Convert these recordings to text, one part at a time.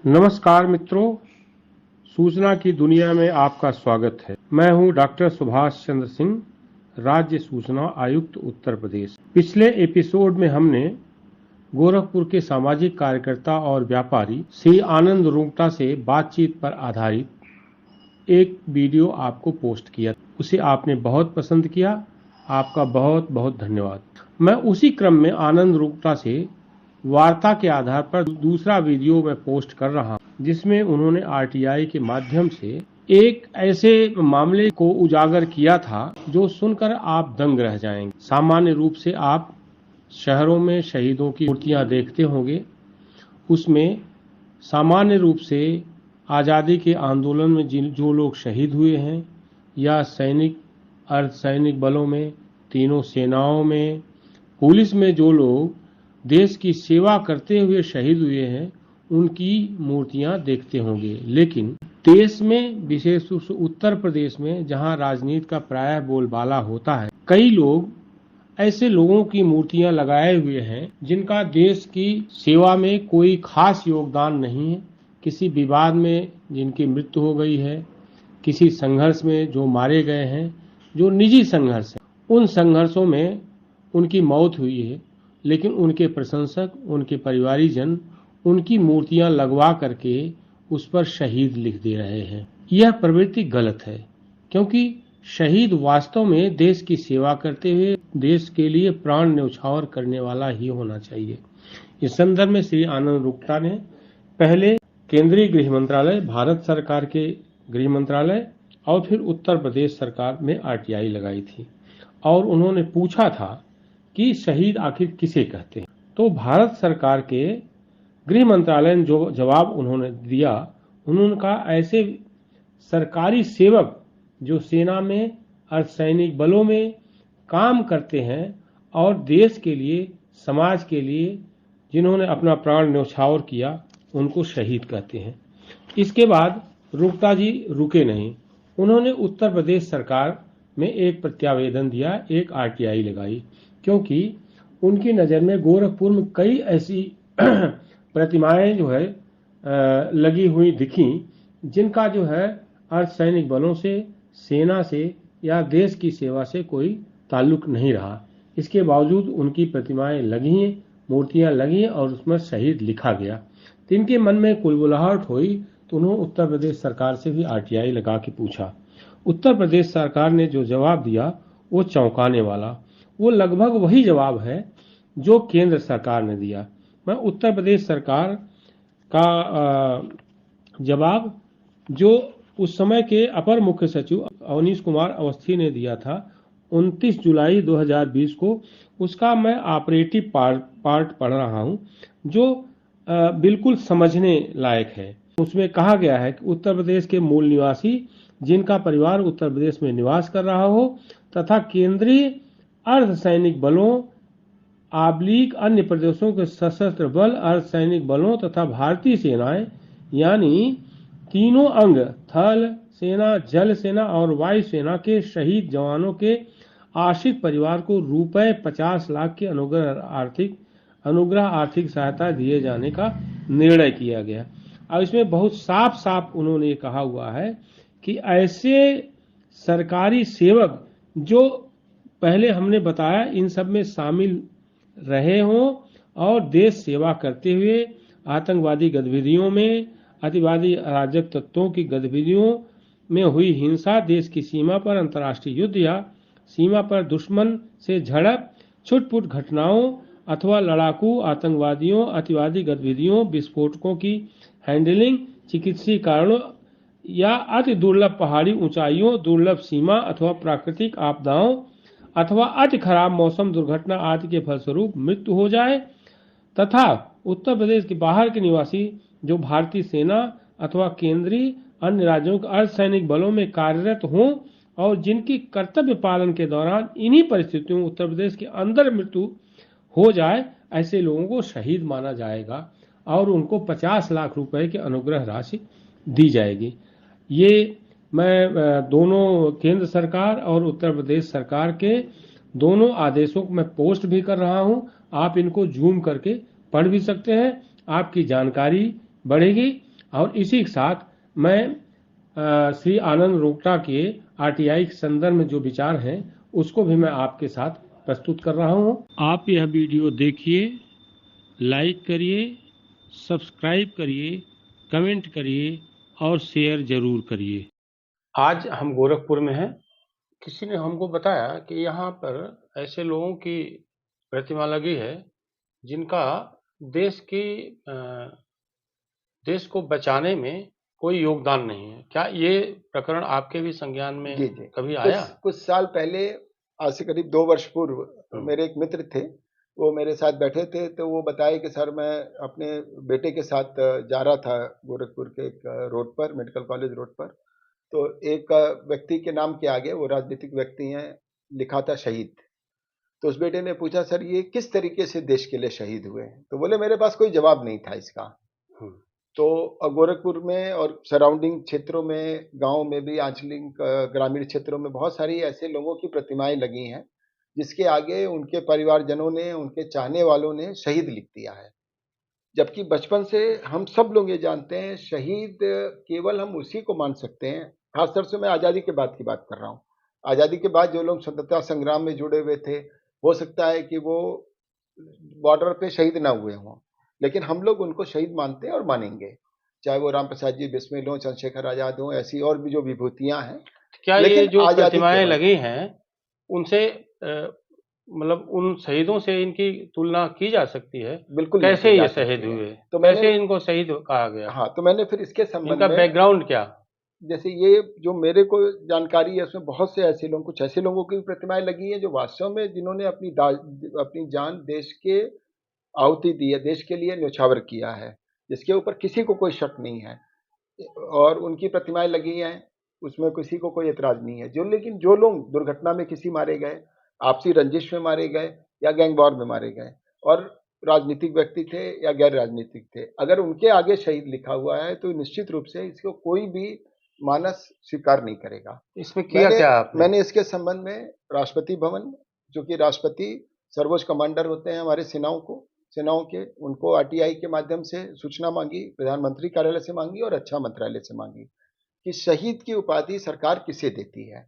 नमस्कार मित्रों, सूचना की दुनिया में आपका स्वागत है। मैं हूं डॉक्टर सुभाष चंद्र सिंह, राज्य सूचना आयुक्त उत्तर प्रदेश। पिछले एपिसोड में हमने गोरखपुर के सामाजिक कार्यकर्ता और व्यापारी श्री आनंद रुंगटा से बातचीत पर आधारित एक वीडियो आपको पोस्ट किया। उसे आपने बहुत पसंद किया, आपका बहुत बहुत धन्यवाद। मैं उसी क्रम में आनंद रुंगटा से वार्ता के आधार पर दूसरा वीडियो में पोस्ट कर रहा हूं, जिसमें उन्होंने आरटीआई के माध्यम से एक ऐसे मामले को उजागर किया था जो सुनकर आप दंग रह जाएंगे। सामान्य रूप से आप शहरों में शहीदों की मूर्तियां देखते होंगे। उसमें सामान्य रूप से आज़ादी के आंदोलन में जो लोग शहीद हुए हैं या सैनिक, अर्धसैनिक बलों में, तीनों सेनाओं में, पुलिस में जो लोग देश की सेवा करते हुए शहीद हुए हैं, उनकी मूर्तियां देखते होंगे। लेकिन देश में, विशेष रूप से उत्तर प्रदेश में, जहां राजनीति का प्रायः बोलबाला होता है, कई लोग ऐसे लोगों की मूर्तियां लगाए हुए हैं जिनका देश की सेवा में कोई खास योगदान नहीं है। किसी विवाद में जिनकी मृत्यु हो गई है, किसी संघर्ष में जो मारे गए हैं, जो निजी संघर्ष है, उन संघर्षों में उनकी मौत हुई है, लेकिन उनके प्रशंसक, उनके परिवारीजन उनकी मूर्तियां लगवा करके उस पर शहीद लिख दे रहे हैं। यह प्रवृत्ति गलत है, क्योंकि शहीद वास्तव में देश की सेवा करते हुए देश के लिए प्राण न्यौछावर करने वाला ही होना चाहिए। इस संदर्भ में श्री आनंद रुंगटा ने पहले केंद्रीय गृह मंत्रालय, भारत सरकार के गृह मंत्रालय और फिर उत्तर प्रदेश सरकार में आरटीआई लगाई थी और उन्होंने पूछा था कि शहीद आखिर किसे कहते हैं। तो भारत सरकार के गृह मंत्रालय ने जो जवाब उन्होंने दिया, उन्होंने कहा ऐसे सरकारी सेवक जो सेना में, अर्धसैनिक बलों में काम करते हैं और देश के लिए, समाज के लिए जिन्होंने अपना प्राण न्यौछावर किया, उनको शहीद कहते हैं। इसके बाद रुंगटा जी रुके नहीं, उन्होंने उत्तर प्रदेश सरकार में एक प्रत्यावेदन दिया, एक आरटीआई लगाई, क्योंकि उनकी नज़र में गोरखपुर में कई ऐसी प्रतिमाएं जो है लगी हुई दिखी जिनका जो है अर्धसैनिक बलों से, सेना से या देश की सेवा से कोई ताल्लुक नहीं रहा। इसके बावजूद उनकी प्रतिमाएं लगी, मूर्तियां लगी और उसमें शहीद लिखा गया। तो इनके मन में कुलबुलाहट हुई, तो उन्होंने उत्तर प्रदेश सरकार से भी आरटीआई लगा के पूछा। उत्तर प्रदेश सरकार ने जो जवाब दिया वो चौंकाने वाला, वो लगभग वही जवाब है जो केंद्र सरकार ने दिया। मैं उत्तर प्रदेश सरकार का जवाब जो उस समय के अपर मुख्य सचिव अवनीश कुमार अवस्थी ने दिया था 29 जुलाई 2020 को, उसका मैं ऑपरेटिव पार्ट पढ़ रहा हूं, जो बिल्कुल समझने लायक है। उसमें कहा गया है कि उत्तर प्रदेश के मूल निवासी जिनका परिवार उत्तर प्रदेश में निवास कर रहा हो तथा केंद्रीय अर्धसैनिक बलों अन्य प्रदेशों के सशस्त्र बल, अर्धसैनिक बलों तथा भारतीय सेनाएं यानी तीनों अंग, थल सेना, जल सेना और वायु सेना के शहीद जवानों के आश्रित परिवार को रुपए 50 लाख की अनुग्रह आर्थिक सहायता दिए जाने का निर्णय किया गया। अब इसमें बहुत साफ साफ उन्होंने ये कहा हुआ है कि ऐसे सरकारी सेवक जो पहले हमने बताया इन सब में शामिल रहे हों और देश सेवा करते हुए आतंकवादी गतिविधियों में, अतिवादी अराजक तत्वों की गतिविधियों में हुई हिंसा, देश की सीमा पर अंतर्राष्ट्रीय युद्ध या सीमा पर दुश्मन से झड़प, छुटपुट घटनाओं अथवा लड़ाकू आतंकवादियों, अतिवादी गतिविधियों, विस्फोटकों की हैंडलिंग, चिकित्सीय कारणों या अति दुर्लभ पहाड़ी ऊंचाइयों, दुर्लभ सीमा अथवा प्राकृतिक आपदाओं अथवा अति खराब मौसम, दुर्घटना आदि के फलस्वरूप मृत्यु हो जाए तथा उत्तर प्रदेश के बाहर के निवासी जो भारतीय सेना अथवा केंद्रीय अन्य राज्यों के अर्धसैनिक बलों में कार्यरत हों और जिनकी कर्तव्य पालन के दौरान इन्हीं परिस्थितियों में उत्तर प्रदेश के अंदर मृत्यु हो जाए, ऐसे लोगों को शहीद माना जाएगा और उनको 50 लाख रुपए की अनुग्रह राशि दी जाएगी। ये मैं दोनों केंद्र सरकार और उत्तर प्रदेश सरकार के दोनों आदेशों को मैं पोस्ट भी कर रहा हूं। आप इनको जूम करके पढ़ भी सकते हैं, आपकी जानकारी बढ़ेगी और इसी के साथ मैं श्री आनंद रोकटा के आरटीआई के संदर्भ में जो विचार हैं उसको भी मैं आपके साथ प्रस्तुत कर रहा हूं। आप यह वीडियो देखिए, लाइक करिए, सब्सक्राइब करिए, कमेंट करिए और शेयर जरूर करिए। आज हम गोरखपुर में हैं। किसी ने हमको बताया कि यहाँ पर ऐसे लोगों की प्रतिमा लगी है जिनका देश की देश को बचाने में कोई योगदान नहीं है। क्या ये प्रकरण आपके भी संज्ञान में जी जी कभी आया? कुछ साल पहले, आज से करीब 2 वर्ष पूर्व, मेरे एक मित्र थे, वो मेरे साथ बैठे थे, तो वो बताए कि सर मैं अपने बेटे के साथ जा रहा था गोरखपुर के एक रोड पर, मेडिकल कॉलेज रोड पर, तो एक व्यक्ति के नाम के आगे, वो राजनीतिक व्यक्ति हैं, लिखा था शहीद। तो उस बेटे ने पूछा, सर ये किस तरीके से देश के लिए शहीद हुए? तो बोले मेरे पास कोई जवाब नहीं था इसका। तो गोरखपुर में और सराउंडिंग क्षेत्रों में, गांव में भी, आंचलिक ग्रामीण क्षेत्रों में बहुत सारी ऐसे लोगों की प्रतिमाएं लगी हैं जिसके आगे उनके परिवारजनों ने, उनके चाहने वालों ने शहीद लिख दिया है। जबकि बचपन से हम सब लोग ये जानते हैं, शहीद केवल हम उसी को मान सकते हैं, खासतौर से मैं आज़ादी के बाद की बात कर रहा हूँ। आज़ादी के बाद जो लोग स्वतंत्रता संग्राम में जुड़े हुए थे, हो सकता है कि वो बॉर्डर पे शहीद ना हुए हों, लेकिन हम लोग उनको शहीद मानते हैं और मानेंगे, चाहे वो राम प्रसाद जी बिस्मिल हों, चंद्रशेखर आजाद हों, ऐसी और भी जो विभूतियां हैं। क्या ये लेकिन जो आजादी के प्रतिमाएं बाद लगी हैं उनसे मतलब उन शहीदों से इनकी तुलना की जा सकती है? बिल्कुल नहीं कैसे की जा ये सकती शहीद है। हुए? तो कैसे इनको शहीद कहा गया? हाँ, तो मैंने फिर इसके संबंध इनका में, बैकग्राउंड क्या? जैसे ये जो मेरे को जानकारी है उसमें बहुत से ऐसे लोग, कुछ ऐसे लोगों की भी प्रतिमाएं लगी हैं जो वास्तव में, जिन्होंने अपनी जान देश के आहुति दी है, देश के लिए न्यौछावर किया है, जिसके ऊपर किसी को कोई शक नहीं है, और उनकी प्रतिमाएं लगी हैं, उसमें किसी को कोई एतराज नहीं है। लेकिन जो लोग दुर्घटना में किसी मारे गए, आपसी रंजिश में मारे गए, या गैंग वॉर में मारे गए, और राजनीतिक व्यक्ति थे या गैर राजनीतिक थे, अगर उनके आगे शहीद लिखा हुआ है तो निश्चित रूप से इसको कोई भी मानस स्वीकार नहीं करेगा। इसमें किया क्या आपने? मैंने इसके संबंध में राष्ट्रपति भवन, जो कि राष्ट्रपति सर्वोच्च कमांडर होते हैं हमारे सेनाओं के, उनको आरटीआई के माध्यम से सूचना मांगी, प्रधानमंत्री कार्यालय से मांगी और रक्षा मंत्रालय से मांगी कि शहीद की उपाधि सरकार किसे देती है,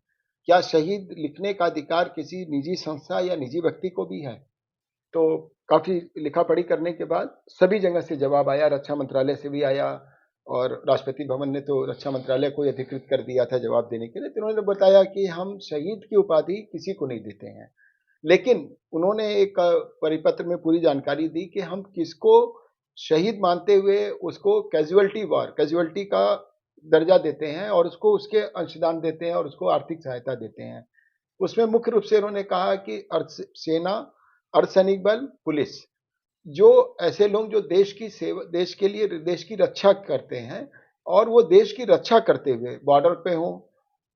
क्या शहीद लिखने का अधिकार किसी निजी संस्था या निजी व्यक्ति को भी है? तो काफी लिखा पढ़ी करने के बाद सभी जगह से जवाब आया, रक्षा मंत्रालय से भी आया, और राष्ट्रपति भवन ने तो रक्षा मंत्रालय को अधिकृत कर दिया था जवाब देने के लिए। तो उन्होंने बताया कि हम शहीद की उपाधि किसी को नहीं देते हैं, लेकिन उन्होंने एक परिपत्र में पूरी जानकारी दी कि हम किसको शहीद मानते हुए उसको कैजुअल्टी का दर्जा देते हैं, और उसको उसके अंशदान देते हैं, और उसको आर्थिक सहायता देते हैं। उसमें मुख्य रूप से उन्होंने कहा कि सेना, अर्धसैनिक बल, पुलिस, जो ऐसे लोग जो देश की सेवा, देश के लिए, देश की रक्षा करते हैं, और वो देश की रक्षा करते हुए बॉर्डर पे हों,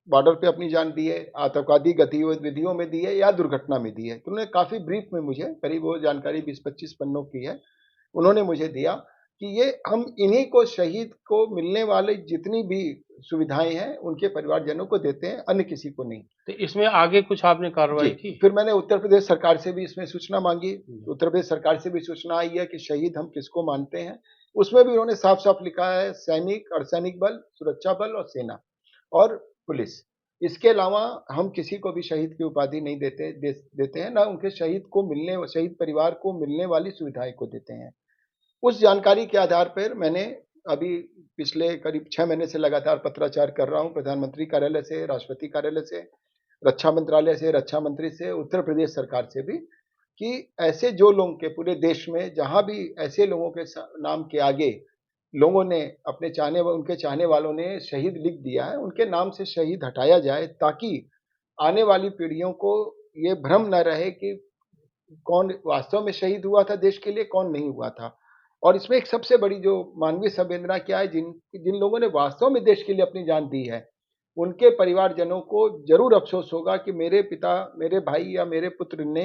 बॉर्डर पे अपनी जान दी है, आतंकवादी गतिविधियों में दी है, या दुर्घटना में दी है। तो उन्होंने काफी ब्रीफ में मुझे, करीब वो जानकारी 20-25 पन्नों की है, उन्होंने मुझे दिया कि ये हम इन्हीं को, शहीद को मिलने वाली जितनी भी सुविधाएं हैं उनके परिवारजनों को देते हैं, अन्य किसी को नहीं। तो इसमें आगे कुछ आपने कार्रवाई की? फिर मैंने उत्तर प्रदेश सरकार से भी इसमें सूचना मांगी। उत्तर प्रदेश सरकार से भी सूचना आई है कि शहीद हम किसको मानते हैं। उसमें भी उन्होंने साफ साफ लिखा है, सैनिक, अर्धसैनिक बल, सुरक्षा बल और सेना और पुलिस। इसके अलावा हम किसी को भी शहीद की उपाधि नहीं देते हैं, ना उनके शहीद परिवार को मिलने वाली सुविधाएं को देते हैं। उस जानकारी के आधार पर मैंने अभी पिछले करीब 6 महीने से लगातार पत्राचार कर रहा हूं, प्रधानमंत्री कार्यालय से, राष्ट्रपति कार्यालय से, रक्षा मंत्रालय से, रक्षा मंत्री से, उत्तर प्रदेश सरकार से भी, कि ऐसे जो लोग के पूरे देश में जहां भी ऐसे लोगों के नाम के आगे लोगों ने उनके चाहने वालों ने शहीद लिख दिया है, उनके नाम से शहीद हटाया जाए, ताकि आने वाली पीढ़ियों को ये भ्रम न रहे कि कौन वास्तव में शहीद हुआ था देश के लिए, कौन नहीं हुआ था। और इसमें एक सबसे बड़ी जो मानवीय संवेदना क्या है, जिन जिन लोगों ने वास्तव में देश के लिए अपनी जान दी है, उनके परिवारजनों को जरूर अफसोस होगा कि मेरे पिता, मेरे भाई या मेरे पुत्र ने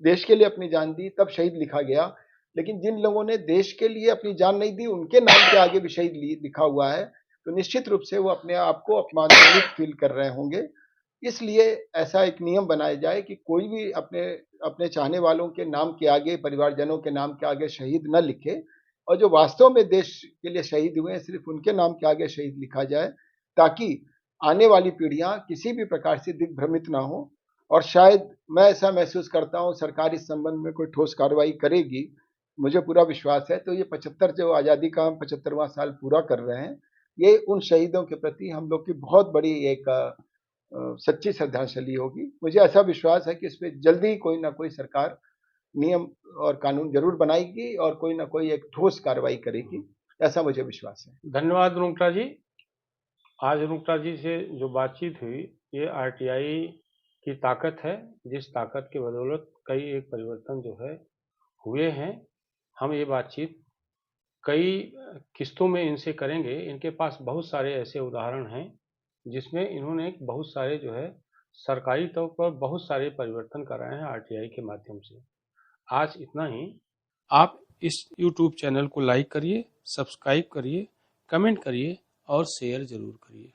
देश के लिए अपनी जान दी, तब शहीद लिखा गया। लेकिन जिन लोगों ने देश के लिए अपनी जान नहीं दी, उनके नाम के आगे भी शहीद लिखा हुआ है, तो निश्चित रूप से वो अपने आप को अपमानित फील कर रहे होंगे। इसलिए ऐसा एक नियम बनाया जाए कि कोई भी अपने अपने चाहने वालों के नाम के आगे, परिवारजनों के नाम के आगे शहीद न लिखे, और जो वास्तव में देश के लिए शहीद हुए हैं सिर्फ उनके नाम के आगे शहीद लिखा जाए, ताकि आने वाली पीढ़ियां किसी भी प्रकार से दिग्भ्रमित ना हो। और शायद मैं ऐसा महसूस करता हूं सरकार इस संबंध में कोई ठोस कार्रवाई करेगी, मुझे पूरा विश्वास है। तो ये 75 जो आज़ादी का हम 75वां साल पूरा कर रहे हैं, ये उन शहीदों के प्रति हम लोग की बहुत बड़ी एक सच्ची श्रद्धांजलि होगी। मुझे ऐसा विश्वास है कि इस पे जल्दी ही कोई ना कोई सरकार नियम और कानून जरूर बनाएगी और कोई ना कोई एक ठोस कार्रवाई करेगी, ऐसा मुझे विश्वास है। धन्यवाद रुंगटा जी। आज रुंगटा जी से जो बातचीत हुई, ये आरटीआई की ताकत है, जिस ताकत की बदौलत कई एक परिवर्तन जो है हुए हैं। हम ये बातचीत कई किस्तों में इनसे करेंगे। इनके पास बहुत सारे ऐसे उदाहरण हैं जिसमें इन्होंने बहुत सारे जो है सरकारी तौर पर बहुत सारे परिवर्तन कराए हैं आरटीआई के माध्यम से। आज इतना ही। आप इस YouTube चैनल को लाइक करिए, सब्सक्राइब करिए, कमेंट करिए और शेयर जरूर करिए।